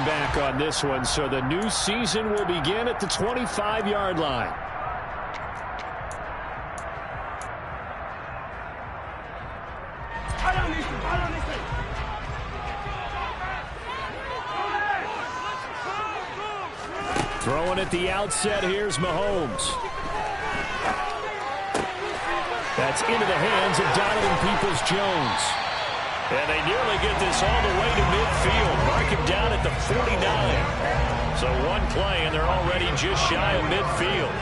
back on this one, so the new season will begin at the 25-yard line. Throwing at the outset, here's Mahomes. That's into the hands of Donovan Peoples-Jones. And they nearly get this all the way to midfield. Mark him down at the 49. So one play, and they're already just shy of midfield.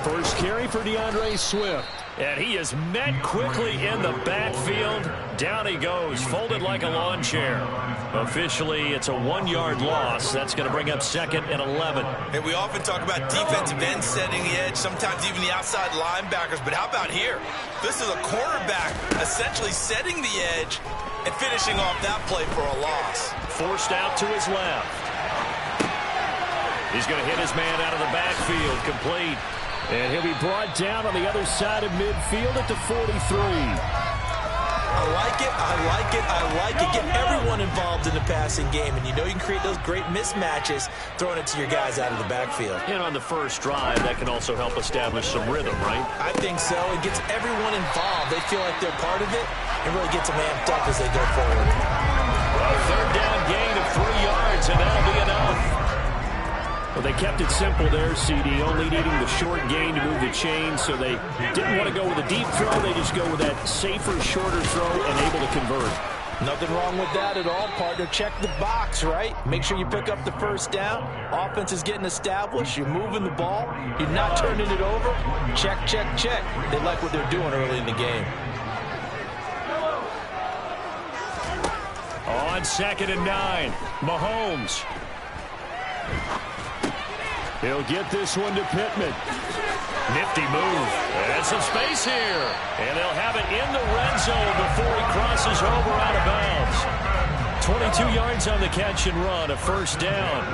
First carry for DeAndre Swift. And he is met quickly in the backfield. Down he goes, folded like a lawn chair. Officially, it's a 1-yard loss. That's going to bring up 2nd and 11. And we often talk about defensive ends setting the edge, sometimes even the outside linebackers. But how about here? This is a quarterback essentially setting the edge and finishing off that play for a loss. Forced out to his left. He's going to hit his man out of the backfield, complete. And he'll be brought down on the other side of midfield at the 43. I like it, I like it, I like it. Get everyone involved in the passing game, and you know you can create those great mismatches throwing it to your guys out of the backfield. And on the first drive, that can also help establish some rhythm, right? I think so. It gets everyone involved. They feel like they're part of it and really gets them amped up as they go forward. A third down gain of 3 yards, and that'll be enough. Well, they kept it simple there, CD, only needing the short gain to move the chain, so they didn't want to go with a deep throw. They just go with that safer, shorter throw and able to convert. Nothing wrong with that at all, partner. Check the box, right? Make sure you pick up the first down. Offense is getting established. You're moving the ball. You're not turning it over. Check, check, check. They like what they're doing early in the game. On 2nd and 9, Mahomes. He'll get this one to Pittman. Nifty move. And some space here. And they'll have it in the red zone before he crosses over out of bounds. 22 yards on the catch and run, a first down.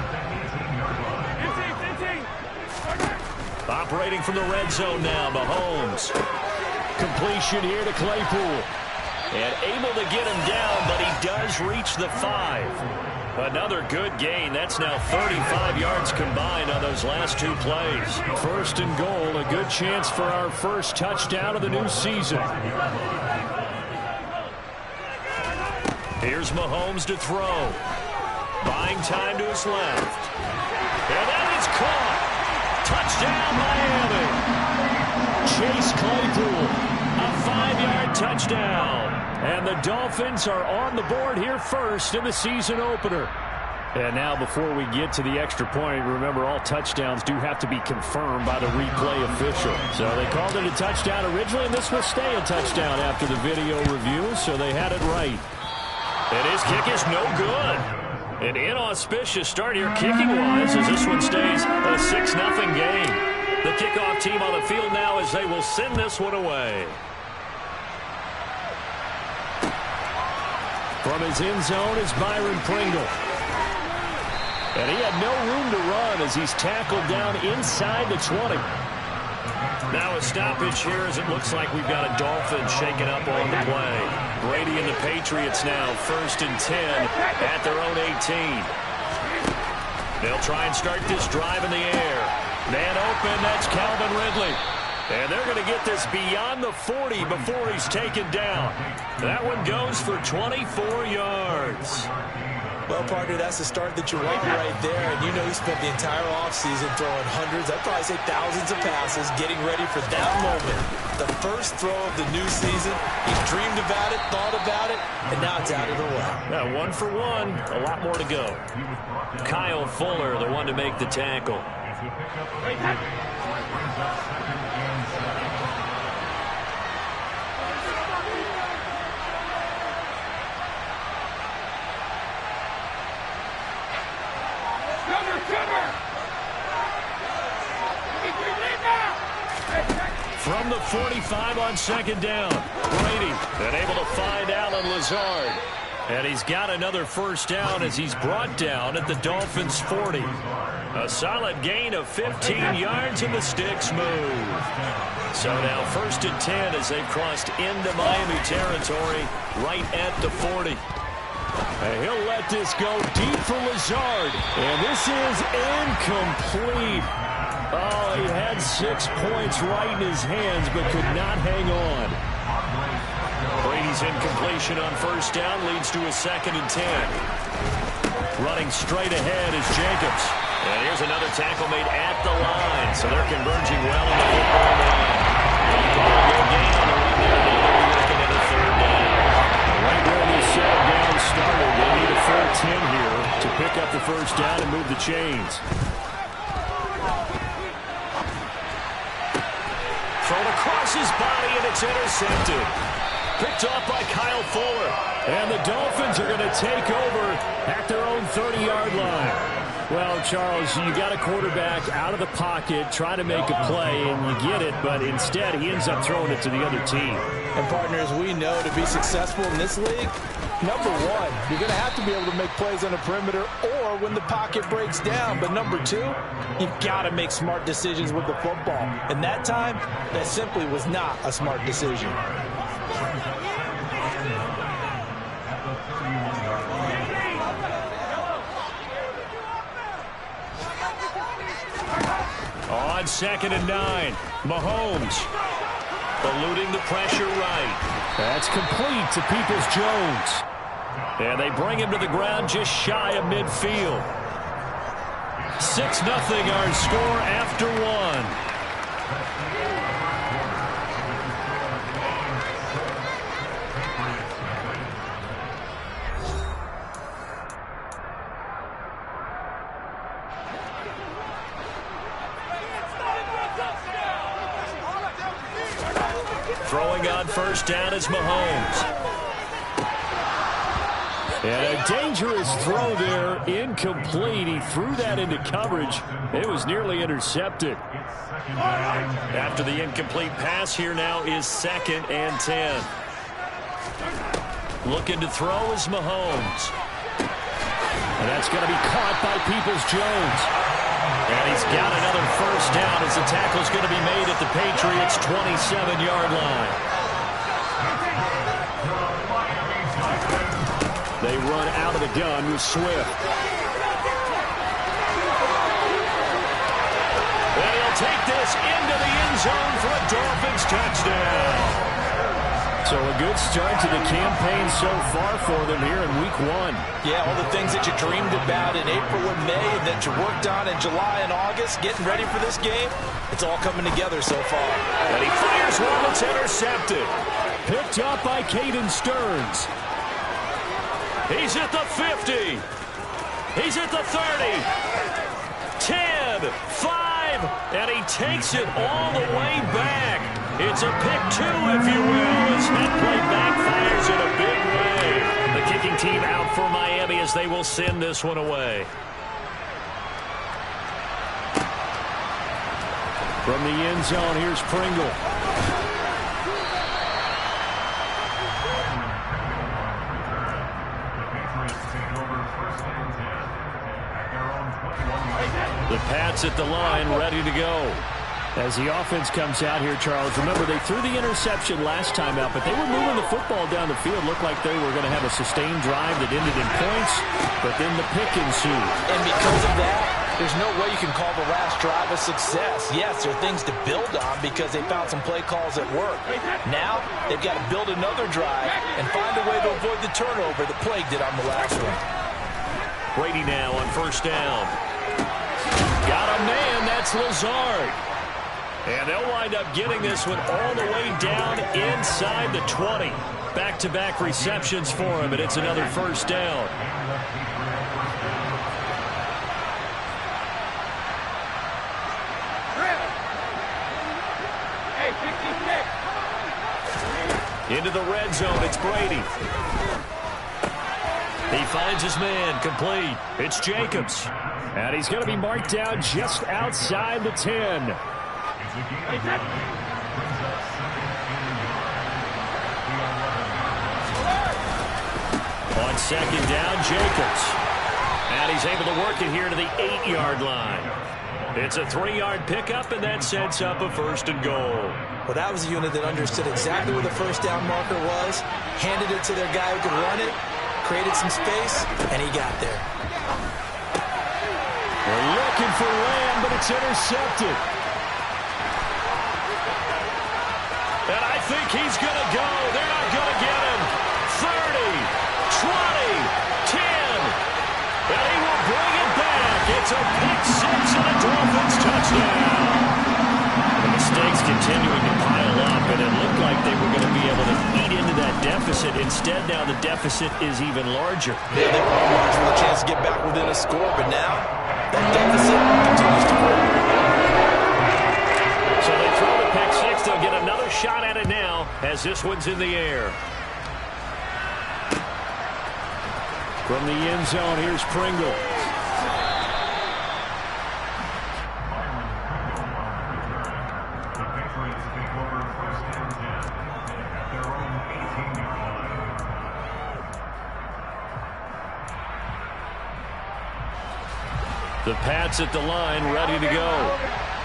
Operating from the red zone now, Mahomes. Completion here to Claypool. And able to get him down, but he does reach the 5. Another good gain. That's now 35 yards combined on those last 2 plays. 1st and goal, a good chance for our first touchdown of the new season. Here's Mahomes to throw. Buying time to his left. And that is caught. Touchdown, Miami. Chase Claypool. A 5-yard touchdown. And the Dolphins are on the board here first in the season opener. And now before we get to the extra point, remember all touchdowns do have to be confirmed by the replay official. So they called it a touchdown originally, and this will stay a touchdown after the video review, so they had it right. And his kick is no good. An inauspicious start here kicking-wise as this one stays a 6-0 game. The kickoff team on the field now as they will send this one away. From his end zone is Byron Pringle. And he had no room to run as he's tackled down inside the 20. Now a stoppage here as it looks like we've got a Dolphin shaking up on the play. Brady and the Patriots now 1st and 10 at their own 18. They'll try and start this drive in the air. Man open, that's Calvin Ridley. And they're going to get this beyond the 40 before he's taken down. That one goes for 24 yards. Well, partner, that's the start that you want right there. And you know he spent the entire offseason throwing hundreds, I'd probably say thousands of passes, getting ready for that moment. The first throw of the new season. He's dreamed about it, thought about it, and now it's out of the way. Now, 1 for 1, a lot more to go. Kyle Fuller, the one to make the tackle. From the 45 on 2nd down. Brady then able to find Allen Lazard. And he's got another first down as he's brought down at the Dolphins' 40. A solid gain of 15 yards and the sticks move. So now 1st and 10 as they've crossed into Miami territory right at the 40. And he'll let this go deep for Lazard. And this is incomplete. Oh, he had 6 points right in his hands but could not hang on. Brady's incompletion on first down leads to a 2nd and 10. Running straight ahead is Jacobs. And here's another tackle made at the line. So they're converging well on the football line. Good gain on the run there. Now they're looking at a 3rd down. Right where this down started, they need a full 10 here to pick up the first down and move the chains. Thrown across his body, and it's intercepted. Picked off by Kyle Fuller. And the Dolphins are going to take over at their own 30-yard line. Well, Charles, you got a quarterback out of the pocket, try to make a play, and you get it, but instead he ends up throwing it to the other team. And partners, we know to be successful in this league, number one, you're going to have to be able to make plays on the perimeter or when the pocket breaks down. But number two, you've got to make smart decisions with the football. And that time, that simply was not a smart decision. On 2nd and 9, Mahomes eluding the pressure right. That's complete to Peoples-Jones. And they bring him to the ground just shy of midfield. 6-0 our score after 1. Throwing on first down is Mahomes. And a dangerous throw there, incomplete. He threw that into coverage. It was nearly intercepted. After the incomplete pass, here now is 2nd and 10. Looking to throw is Mahomes. And that's going to be caught by Peoples-Jones. And he's got another first down as the tackle's going to be made at the Patriots' 27-yard line. They run out of the gun with Swift. And he'll take this into the end zone for a Dolphins touchdown. So a good start to the campaign so far for them here in Week 1. Yeah, all the things that you dreamed about in April and May and that you worked on in July and August, getting ready for this game, it's all coming together so far. And he fires one that's intercepted. Picked up by Caden Stearns. He's at the 50. He's at the 30. 10, 5, and he takes it all the way back. It's a pick 2, if you will, as that play backfires in a big way. The kicking team out for Miami as they will send this one away. From the end zone, here's Pringle. The Pats at the line, ready to go. As the offense comes out here, Charles, remember they threw the interception last time out, but they were moving the football down the field. Looked like they were going to have a sustained drive that ended in points, but then the pick ensued. And because of that, there's no way you can call the last drive a success. Yes, there are things to build on because they found some play calls that work. Now, they've got to build another drive and find a way to avoid the turnover that plagued it on the last one. Brady now on first down. Got a man, that's Lazard. And they'll wind up getting this one all the way down inside the 20. Back-to-back receptions for him, and it's another first down. Into the red zone, it's Brady. He finds his man, complete. It's Jacobs. And he's going to be marked down just outside the 10. On On second down, Jacobs. And he's able to work it here to the 8-yard line. It's a 3-yard pickup, and that sets up a 1st and goal. Well, that was a unit that understood exactly where the first down marker was, handed it to their guy who could run it, created some space, and he got there. They're looking for Lamb, but it's intercepted. And I think he's going to go. They're not going to get him. 30, 20, 10. And he will bring it back. It's a pick six and a Dolphins touchdown. The mistakes continuing to pile up, and it looked like they were going to be able to eat into that deficit. Instead, now the deficit is even larger. Yeah, they were on march with a chance to get back within a score, but now that deficit continues to grow. So they throw the pick six. They'll get another shot at it now as this one's in the air. From the end zone, here's Pringle. The Pats at the line, ready to go.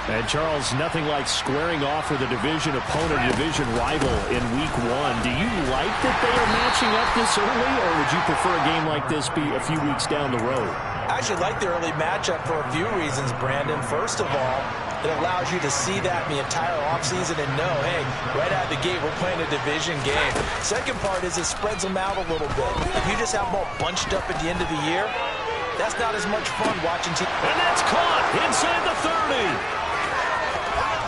And, Charles, nothing like squaring off with a division opponent, a division rival in Week 1. Do you like that they are matching up this early, or would you prefer a game like this be a few weeks down the road? I actually like the early matchup for a few reasons, Brandon. First of all, it allows you to see that in the entire offseason and know, hey, right out of the gate, we're playing a division game. Second part is it spreads them out a little bit. If you just have them all bunched up at the end of the year, that's not as much fun watching teams. And that's caught inside the 30.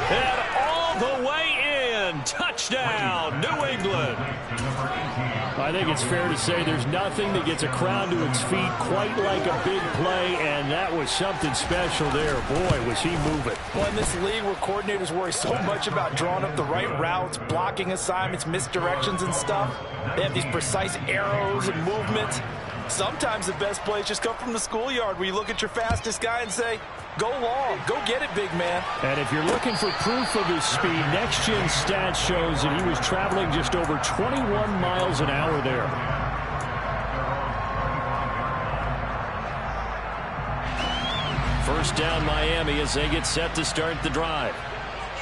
And all the way in. Touchdown, New England. I think it's fair to say there's nothing that gets a crowd to its feet quite like a big play, and that was something special there. Boy, was he moving. Well, in this league where coordinators worry so much about drawing up the right routes, blocking assignments, misdirections and stuff, they have these precise arrows and movements. Sometimes the best plays just come from the schoolyard where you look at your fastest guy and say, go long, go get it, big man. And if you're looking for proof of his speed, Next Gen Stats shows that he was traveling just over 21 miles an hour there. First down, Miami, as they get set to start the drive.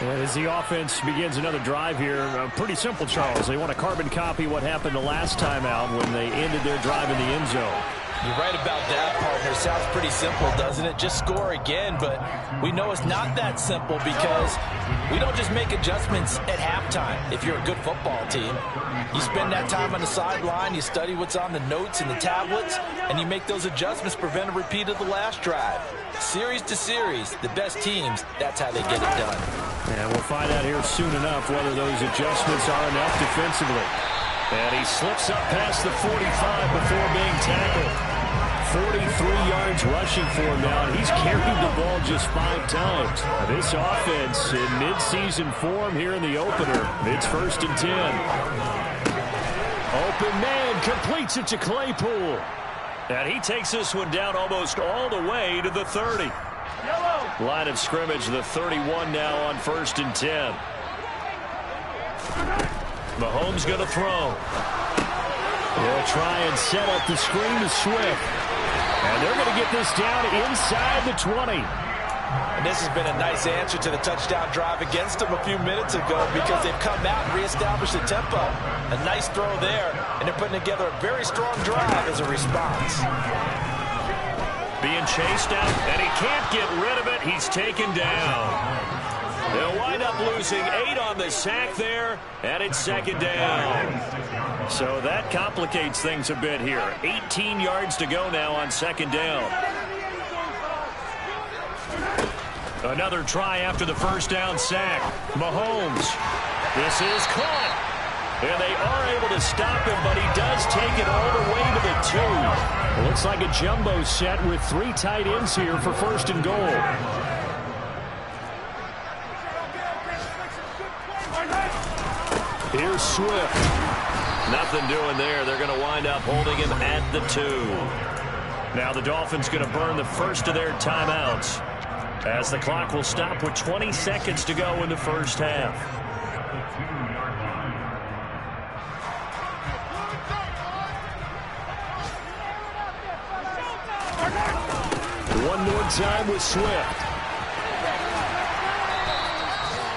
And as the offense begins another drive here, pretty simple, Charles. They want to carbon copy what happened the last time out when they ended their drive in the end zone. You're right about that, partner. Sounds pretty simple, doesn't it? Just score again, but we know it's not that simple because we don't just make adjustments at halftime. If you're a good football team, you spend that time on the sideline, you study what's on the notes and the tablets, and you make those adjustments, prevent a repeat of the last drive. Series to series, the best teams, that's how they get it done. And we'll find out here soon enough whether those adjustments are enough defensively. And he slips up past the 45 before being tackled. 43 yards rushing for him now, and he's carried the ball just 5 times. This offense in midseason form here in the opener. It's 1st and 10. Open man completes it to Claypool. And he takes this one down almost all the way to the 30. Line of scrimmage, the 31 now on 1st and 10. Mahomes going to throw. They'll try and set up the screen to Swift. And they're going to get this down inside the 20. And this has been a nice answer to the touchdown drive against them a few minutes ago because they've come out and reestablished the tempo. A nice throw there, and they're putting together a very strong drive as a response. Being chased out, and he can't get rid of it. He's taken down. They'll wind up losing 8 on the sack there, and it's 2nd down. So that complicates things a bit here. 18 yards to go now on 2nd down. Another try after the 1st down sack. Mahomes. This is caught. And they are able to stop him, but he does take it all the way to the 2. Looks like a jumbo set with 3 tight ends here for 1st and goal. Here's Swift. Nothing doing there. They're going to wind up holding him at the 2. Now the Dolphins going to burn the first of their timeouts as the clock will stop with 20 seconds to go in the first half. One more time with Swift.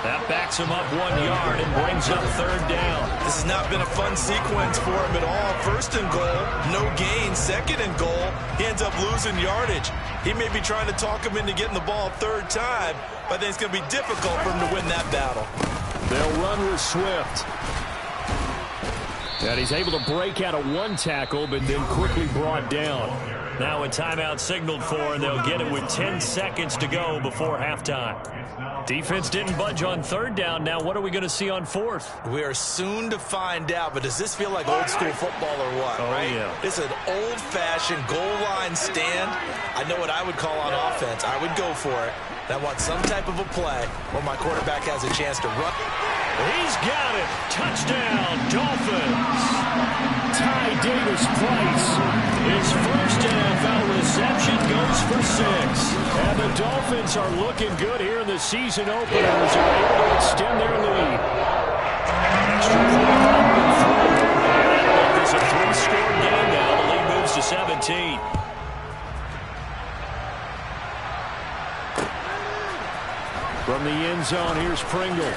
That backs him up 1 yard and brings up third down. This has not been a fun sequence for him at all. First and goal, no gain. Second and goal, he ends up losing yardage. He may be trying to talk him into getting the ball third time, but I think it's going to be difficult for him to win that battle. They'll run with Swift. And he's able to break out of one tackle, but then quickly brought down. Now a timeout signaled for, and they'll get it with 10 seconds to go before halftime. Defense didn't budge on third down. Now what are we going to see on fourth? We are soon to find out, but does this feel like old school football or what? Oh, right? yeah. It's an old-fashioned goal line stand. I know what I would call on offense. I would go for it. I want some type of a play where my quarterback has a chance to run. He's got it. Touchdown, Dolphins. Ty Davis-Price. His first NFL reception goes for 6. And the Dolphins are looking good here in the season opener as they're able to extend their lead. Extra point up and through. And there's a 3-score game now. The lead moves to 17. From the end zone, here's Pringle.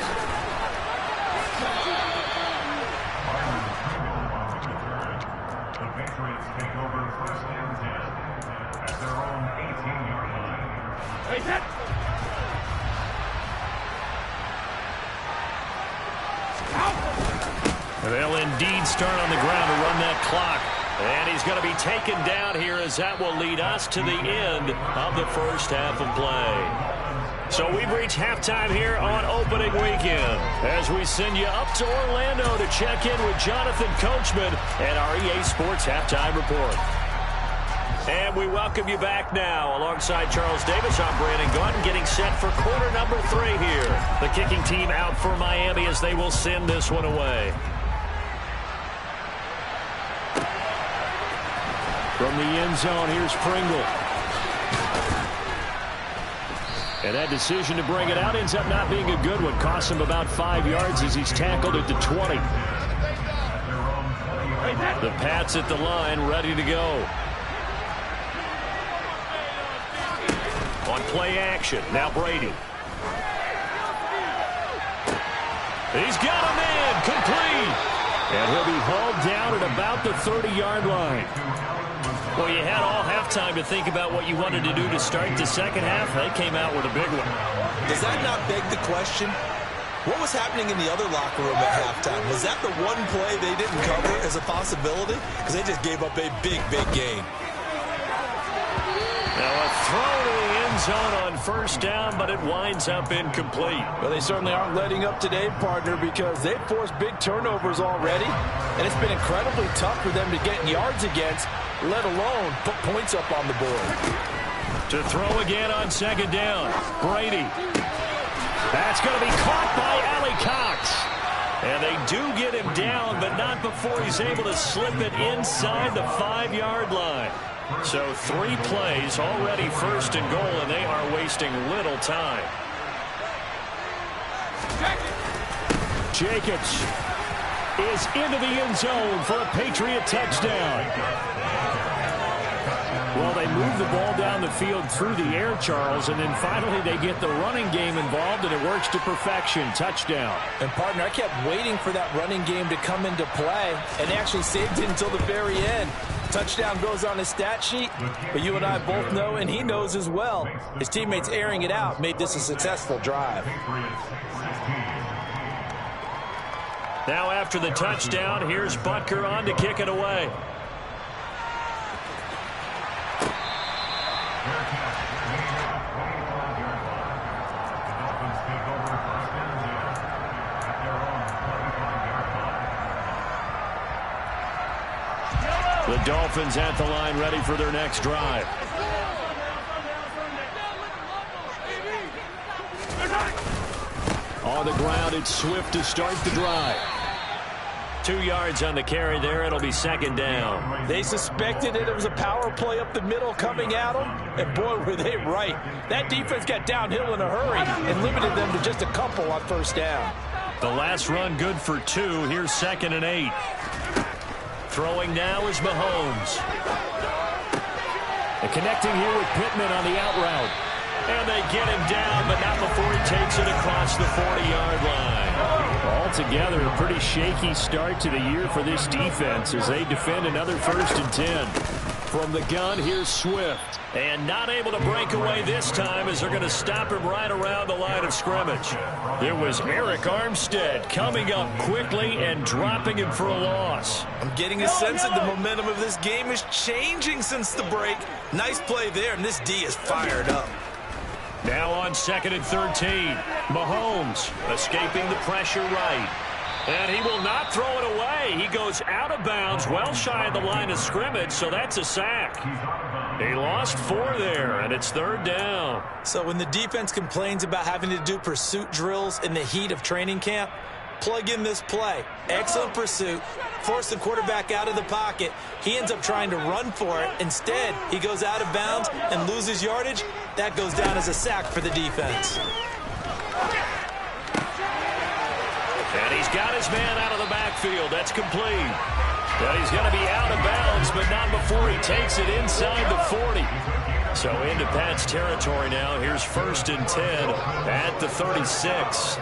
They'll indeed start on the ground to run that clock. And he's going to be taken down here as that will lead us to the end of the first half of play. So we've reached halftime here on opening weekend as we send you up to Orlando to check in with Jonathan Coachman and our EA Sports Halftime Report. And we welcome you back now. Alongside Charles Davis, I'm Brandon Gaudin, getting set for quarter number 3 here. The kicking team out for Miami as they will send this one away. From the end zone, here's Pringle. And that decision to bring it out ends up not being a good one. Costs him about 5 yards as he's tackled at the 20. The Pats at the line, ready to go. On play action, now Brady. He's got a man, complete. And he'll be hauled down at about the 30-yard line. Well, you had all halftime to think about what you wanted to do to start the second half. They came out with a big one. Does that not beg the question? What was happening in the other locker room at halftime? Was that the one play they didn't cover as a possibility? Because they just gave up a big, big gain. Now a throw to the end zone on first down, but it winds up incomplete. Well, they certainly aren't letting up today, partner, because they've forced big turnovers already, and it's been incredibly tough for them to get yards against, let alone put points up on the board. To throw again on second down, Brady. That's going to be caught by Allie Cox. And they do get him down, but not before he's able to slip it inside the 5-yard line. So 3 plays, already first and goal, and they are wasting little time. Jacobs is into the end zone for a Patriot touchdown. Well, they move the ball down the field through the air, Charles, and then finally they get the running game involved, and it works to perfection. Touchdown. And, partner, I kept waiting for that running game to come into play, and they actually saved it until the very end. Touchdown goes on his stat sheet, but you and I both know, and he knows as well, his teammates airing it out made this a successful drive. Now after the touchdown, here's Butker on to kick it away. The Dolphins at the line, ready for their next drive. On the ground, it's Swift to start the drive. 2 yards on the carry there. It'll be second down. They suspected it was a power play up the middle coming at them, and boy, were they right. That defense got downhill in a hurry and limited them to just a couple on first down. The last run good for 2. Here's second and 8. Throwing now is Mahomes. And connecting here with Pittman on the out route. And they get him down, but not before he takes it across the 40-yard line. Altogether, a pretty shaky start to the year for this defense as they defend another 1st and 10. From the gun, here's Swift. And not able to break away this time as they're going to stop him right around the line of scrimmage. There was Eric Armstead coming up quickly and dropping him for a loss. I'm getting a sense that the momentum of this game is changing since the break. Nice play there, and this D is fired up. Now on 2nd and 13. Mahomes escaping the pressure right. And he will not throw it away. He goes out of bounds, well shy of the line of scrimmage, so that's a sack. He lost 4 there, and it's 3rd down. So when the defense complains about having to do pursuit drills in the heat of training camp, plug in this play. Excellent pursuit. Force the quarterback out of the pocket. He ends up trying to run for it. Instead, he goes out of bounds and loses yardage. That goes down as a sack for the defense. And he's got his man out of the backfield. That's complete. But he's going to be out of bounds, but not before he takes it inside the 40. So into Pat's territory now. Here's 1st and 10 at the 36.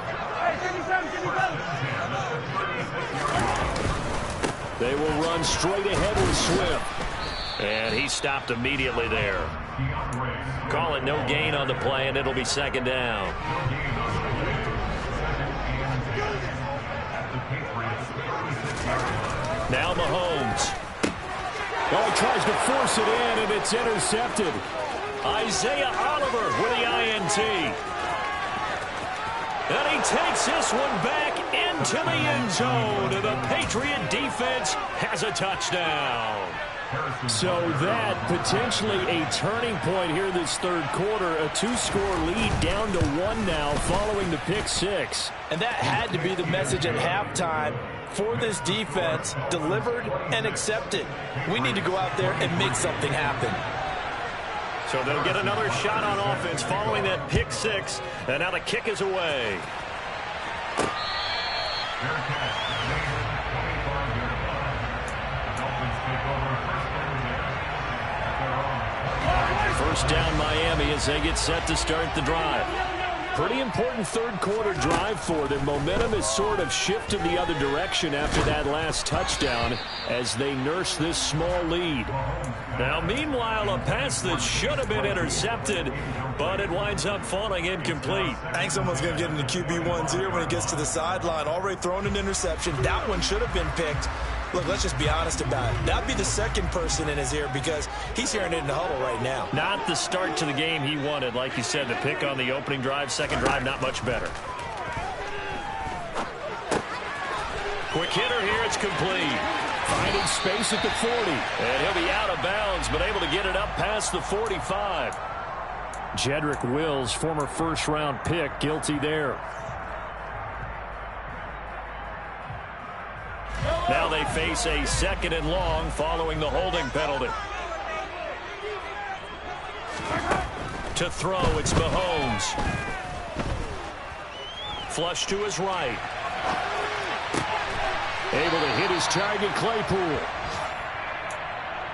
They will run straight ahead with Swift. And he stopped immediately there. Call it no gain on the play, and it'll be 2nd down. Now Mahomes. Oh, he tries to force it in, and it's intercepted. Isaiah Oliver with the INT. And he takes this one back into the end zone, and the Patriot defense has a touchdown. So that potentially a turning point here this 3rd quarter. A 2-score lead down to 1 now following the pick 6. And that had to be the message at halftime for this defense, delivered and accepted. We need to go out there and make something happen. So they'll get another shot on offense following that pick 6, and now the kick is away. First down Miami as they get set to start the drive. Pretty important 3rd quarter drive for them. Momentum has sort of shifted the other direction after that last touchdown as they nurse this small lead. Now, meanwhile, a pass that should have been intercepted, but it winds up falling incomplete. I think someone's going to get into QB1's ear when he gets to the sideline. Already thrown an interception. That one should have been picked. Look, let's just be honest about it. That'd be the 2nd person in his ear because he's hearing it in the huddle right now. Not the start to the game he wanted. Like you said, the pick on the opening drive, 2nd drive, not much better. Quick hitter here, it's complete. Finding space at the 40. And he'll be out of bounds, but able to get it up past the 45. Jedrick Wills, former 1st-round pick, guilty there. Now they face a 2nd and long following the holding penalty. To throw, it's Mahomes. Flush to his right. Able to hit his target, Claypool.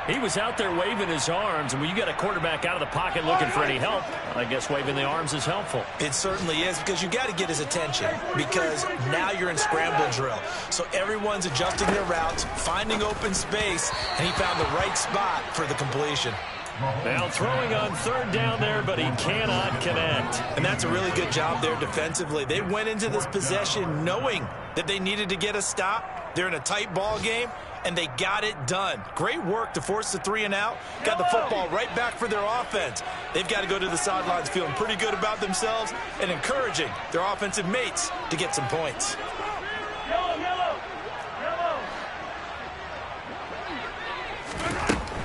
He was out there waving his arms, and when you got a quarterback out of the pocket looking for any help, I guess waving the arms is helpful. It certainly is, because you got to get his attention, because now you're in scramble drill. So everyone's adjusting their routes, finding open space, and he found the right spot for the completion. Now throwing on 3rd down there, but he cannot connect. And that's a really good job there defensively. They went into this possession knowing that they needed to get a stop. They're in a tight ball game, and they got it done. Great work to force the 3 and out. Got the football right back for their offense. They've got to go to the sidelines feeling pretty good about themselves and encouraging their offensive mates to get some points.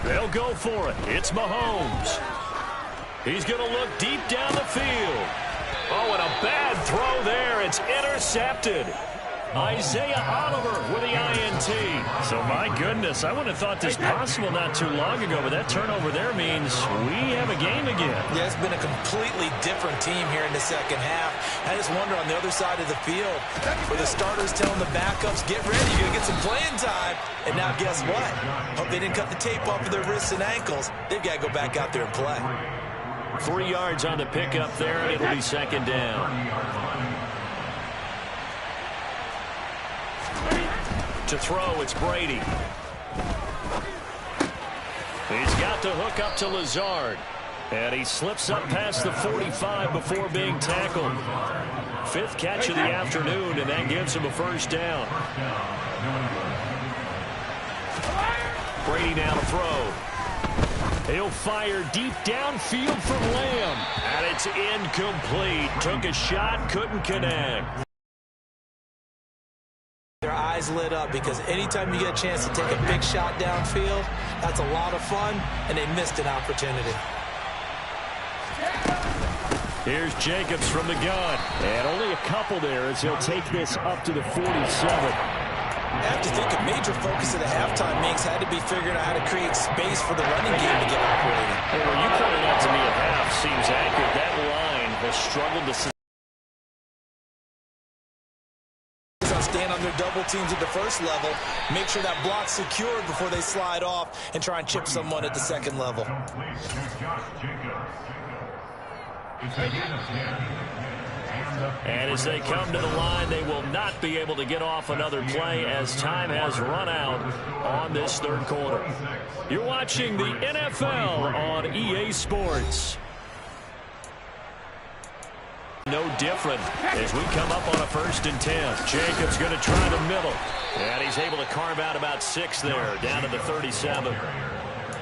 They'll go for it. It's Mahomes. He's going to look deep down the field. Oh, and a bad throw there. It's intercepted. Isaiah Oliver with the INT. So, my goodness, I wouldn't have thought this possible not too long ago, but that turnover there means we have a game again. Yeah, it's been a completely different team here in the second half. I just wonder on the other side of the field where the starters telling the backups, get ready, you're going to get some playing time. And now guess what? Hope they didn't cut the tape off of their wrists and ankles. They've got to go back out there and play. 3 yards on the pickup there, and it'll be second down. To throw, it's Brady. He's got the hook up to Lazard. And he slips up past the 45 before being tackled. 5th catch of the afternoon, and that gives him a first down. Brady now to throw. He'll fire deep downfield from Lamb. And it's incomplete. Took a shot, couldn't connect. Their eyes lit up because anytime you get a chance to take a big shot downfield, that's a lot of fun, and they missed an opportunity. Here's Jacobs from the gun. And only a couple there as he'll take this up to the 47. I have to think a major focus of the halftime Minks had to be figuring out how to create space for the running game to get operating. Hey, well, you pointed out to me at half seems accurate. That line has struggled to stand on their double teams at the first level, make sure that block's secured before they slide off and try and chip someone at the second level. And as they come to the line, they will not be able to get off another play as time has run out on this third quarter. You're watching the NFL on EA Sports. No different as we come up on a 1st and 10. Jacobs going to try the middle. And he's able to carve out about 6 there, down to the 37.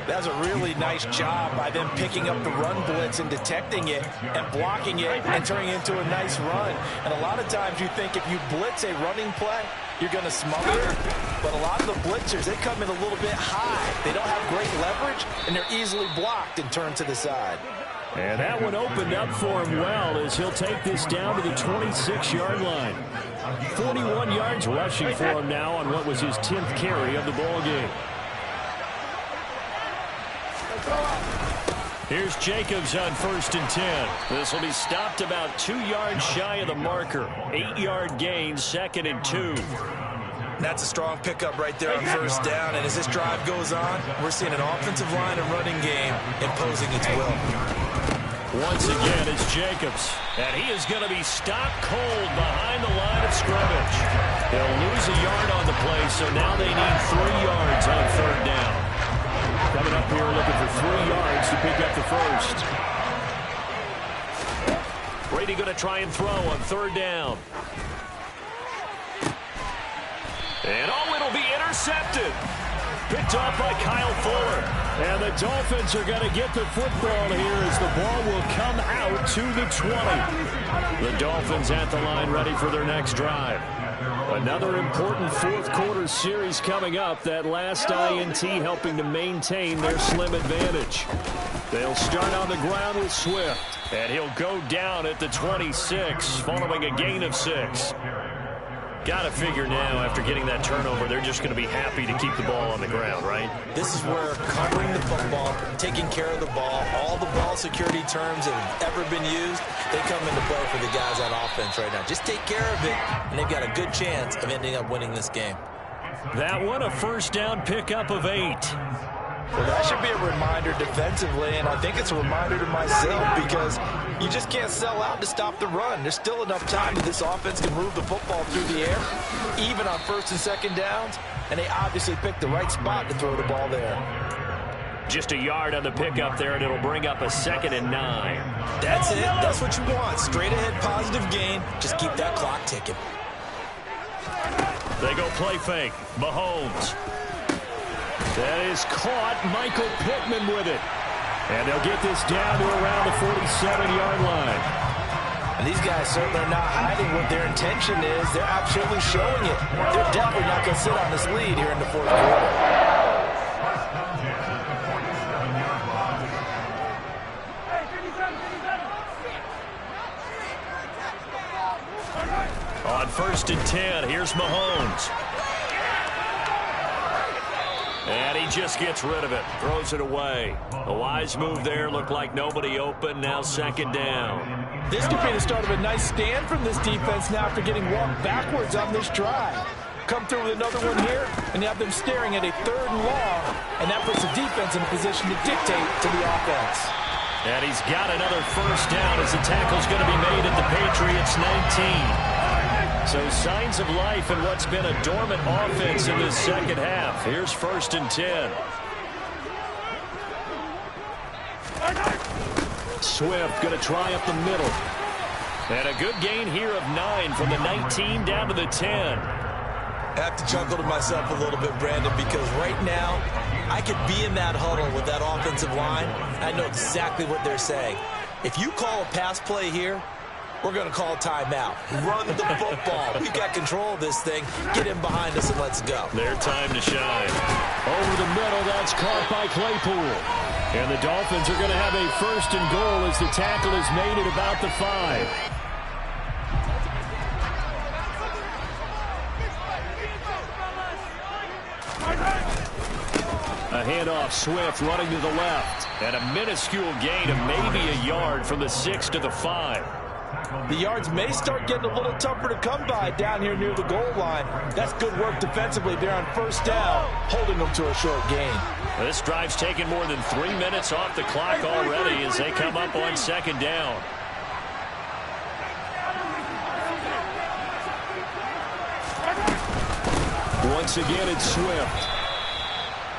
That's a really nice job by them picking up the run blitz and detecting it and blocking it and turning it into a nice run. And a lot of times you think if you blitz a running play, you're going to smother it. But a lot of the blitzers, they come in a little bit high. They don't have great leverage, and they're easily blocked and turned to the side. And that one opened up for him well as he'll take this down to the 26-yard line. 41 yards rushing for him now on what was his 10th carry of the ball game. Here's Jacobs on 1st and 10. This will be stopped about 2 yards shy of the marker. 8-yard gain, 2nd and 2. That's a strong pickup right there on 1st down. And as this drive goes on, we're seeing an offensive line and running game imposing its will. Once again, it's Jacobs. And he is going to be stopped cold behind the line of scrimmage. They'll lose a yard on the play, so now they need 3 yards on 3rd down. Coming up here looking for 3 yards to pick up the first. Brady going to try and throw on 3rd down. And it'll be intercepted. Picked off by Kyle Fuller. And the Dolphins are going to get the football here as the ball will come out to the 20. The Dolphins at the line ready for their next drive. Another important 4th quarter series coming up. That last INT helping to maintain their slim advantage. They'll start on the ground with Swift. And he'll go down at the 26 following a gain of 6. Got to figure now, after getting that turnover, they're just going to be happy to keep the ball on the ground, right? This is where covering the football, taking care of the ball, all the ball security terms that have ever been used, they come into play for the guys on offense right now. Just take care of it, and they've got a good chance of ending up winning this game. That one, a 1st down pickup of 8. Well, that should be a reminder defensively, and I think it's a reminder to myself because you just can't sell out to stop the run. There's still enough time that this offense can move the football through the air, even on 1st and 2nd downs, and they obviously picked the right spot to throw the ball there. Just a yard on the pickup there, and it'll bring up a 2nd and 9. That's it. That's what you want. Straight ahead positive gain. Just keep that clock ticking. They go play fake. Mahomes. That is caught. Michael Pittman with it. And they'll get this down to around the 47-yard line. And these guys certainly are not hiding what their intention is. They're absolutely showing it. They're definitely not going to sit on this lead here in the 4th quarter. On 1st and 10. Here's Mahomes. And he just gets rid of it. Throws it away. A wise move there. Looked like nobody open. Now 2nd down. This could be the start of a nice stand from this defense now after getting walked backwards on this drive. Come through with another one here, and you have them staring at a 3rd and long, and that puts the defense in a position to dictate to the offense. And he's got another 1st down as the tackle's going to be made at the Patriots 19. So signs of life in what's been a dormant offense in this 2nd half. Here's 1st and 10. Swift going to try up the middle. And a good gain here of 9 from the 19 down to the 10. I have to chuckle to myself a little bit, Brandon, because right now I could be in that huddle with that offensive line. I know exactly what they're saying. If you call a pass play here, we're going to call timeout. Run the football. We've got control of this thing. Get him behind us and let's go. Their time to shine. Over the middle, that's caught by Claypool. And the Dolphins are going to have a 1st and goal as the tackle is made at about the 5. A handoff, Swift running to the left. And a minuscule gain of maybe a yard from the 6 to the 5. The yards may start getting a little tougher to come by down here near the goal line. That's good work defensively there on 1st down, holding them to a short gain. This drive's taken more than 3 minutes off the clock already as they come up on 2nd down. Once again, it's Swift.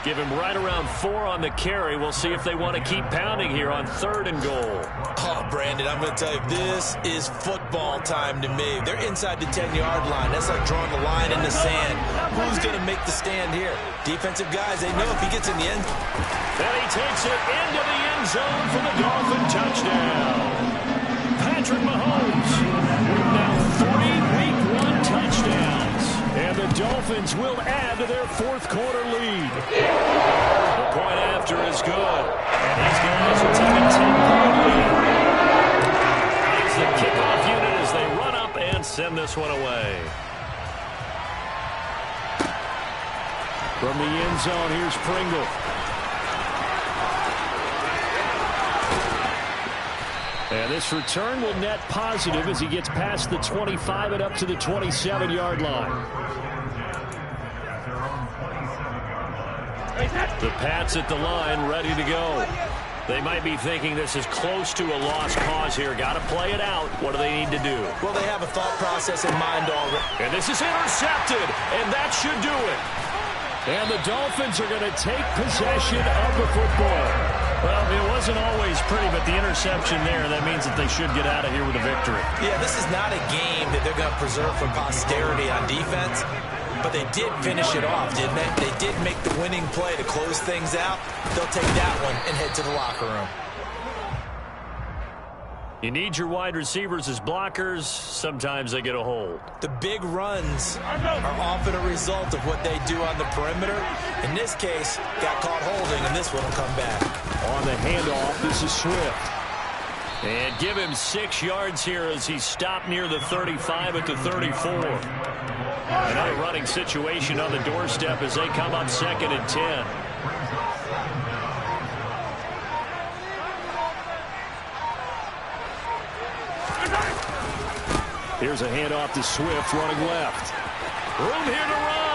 Give him right around 4 on the carry. We'll see if they want to keep pounding here on 3rd and goal. Oh, Brandon, I'm going to tell you, this is football time to me. They're inside the 10-yard line. That's like drawing the line in the sand. Who's going to make the stand here? Defensive guys, they know if he gets in the end. And he takes it into the end zone for the Dolphin touchdown. Patrick Mahomes with now 3 Week 1 touchdowns. And the Dolphins will add to their 4th quarter lead. The point after is good. And these guys will take a 10-point lead. Here's the kickoff unit as they run up and send this one away. From the end zone, here's Pringle. And this return will net positive as he gets past the 25 and up to the 27-yard line. The Pats at the line, ready to go. They might be thinking this is close to a lost cause here. Got to play it out. What do they need to do? Well, they have a thought process in mind already. And this is intercepted, and that should do it. And the Dolphins are going to take possession of the football. Well, it wasn't always pretty, but the interception there, that means that they should get out of here with a victory. Yeah, this is not a game that they're going to preserve for posterity on defense, but they did finish it off, didn't they? They did make the winning play to close things out. They'll take that one and head to the locker room. You need your wide receivers as blockers. Sometimes they get a hold. The big runs are often a result of what they do on the perimeter. In this case, got caught holding, and this one will come back. On the handoff, this is Swift. And give him 6 yards here as he's stopped near the 35 at the 34. Another running situation on the doorstep as they come up 2nd and 10. Here's a handoff to Swift running left. Room here to run.